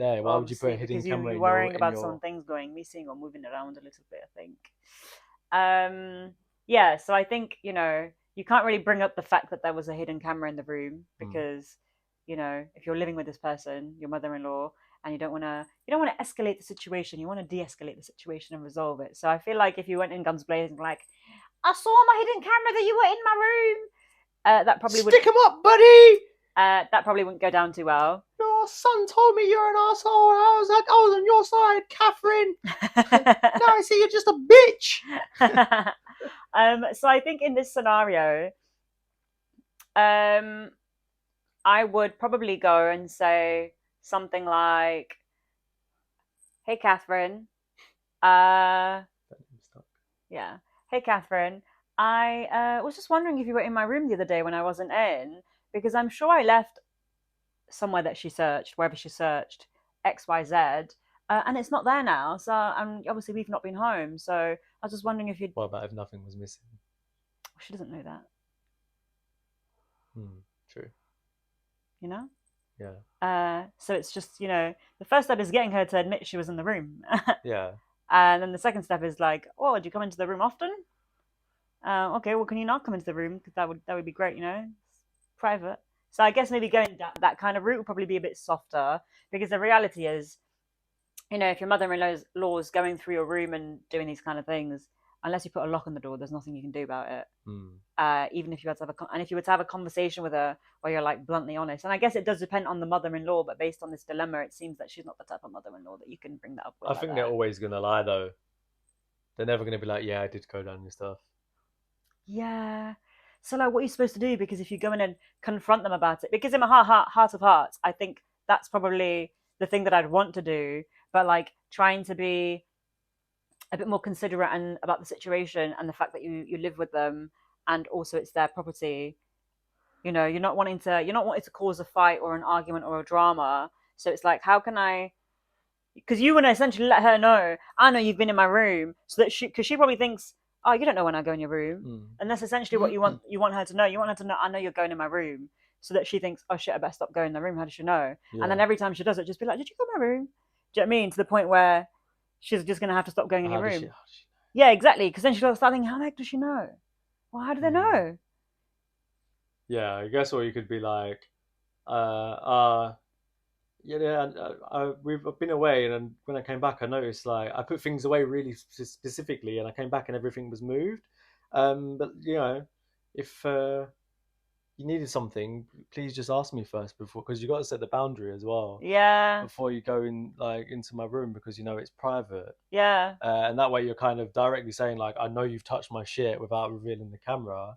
there? Why would you put obviously, a hidden because you, camera you're in your worrying in about some your? things going missing or moving around a little bit, I think. Um, yeah, so I think, you can't really bring up the fact that there was a hidden camera in the room Hmm. because, if you're living with this person, your mother-in-law, and you don't want to escalate the situation, you want to de-escalate the situation and resolve it. So I feel like if you went in guns blazing, like, I saw my hidden camera that you were in my room, that probably Stick wouldn't 'em up, buddy. that probably wouldn't go down too well. Your son told me you're an asshole. I was like, I was on your side, Catherine. Now I see you're just a bitch. So I think in this scenario, um, I would probably go and say something like, "Hey, Catherine. Uh, yeah. Hey, Catherine. I was just wondering if you were in my room the other day when I wasn't in, because I'm sure I left somewhere that she searched, wherever she searched, XYZ, and it's not there now. So, and obviously we've not been home. So I was just wondering if you'd." What about if nothing was missing? She doesn't know that, True. you know. Yeah. So it's just, the first step is getting her to admit she was in the room. Yeah. And then the second step is like, oh, do you come into the room often? Okay, well, can you not come into the room? Because that would be great, it's private. So I guess maybe going that kind of route would probably be a bit softer because the reality is, if your mother-in-law's going through your room and doing these kind of things, unless you put a lock on the door, there's nothing you can do about it. Even if you had to and if you were to have a conversation with her where you're like bluntly honest, and I guess it does depend on the mother-in-law, but based on this dilemma, it seems that she's not the type of mother-in-law that you can bring that up with I like think they're that. always gonna lie though. They're never gonna be like, yeah, I did go down your stuff. Yeah. So like, what are you supposed to do? Because if you go in and confront them about it, because in my heart of hearts, I think that's probably the thing that I'd want to do. But like trying to be a bit more considerate and about the situation and the fact that you live with them, and also it's their property. You're not wanting to cause a fight or an argument or a drama. So it's like, how can I? Because you want to essentially let her know, I know you've been in my room, so that because she probably thinks, oh, you don't know when I go in your room, and that's essentially what you want her to know. You want her to know, I know you're going in my room, so that she thinks, oh shit, I better stop going in the room. How does she know? And then Yeah. every time she does it, just be like, did you go in my room? Do you know what I mean? To the point where she's just gonna have to stop going in your How does she? room. How does she Yeah, exactly. Because then she'll start thinking, how the heck does she know? Well, how do they know? know? Yeah, I guess, or you could be like, yeah, yeah, we've been away, and when I came back, I noticed like I put things away really specifically, and I came back and everything was moved. But if you needed something, please just ask me first before, because you got to set the boundary as well Yeah, before you go in like into my room because it's private. yeah, And that way you're kind of directly saying like, I know you've touched my shit without revealing the camera.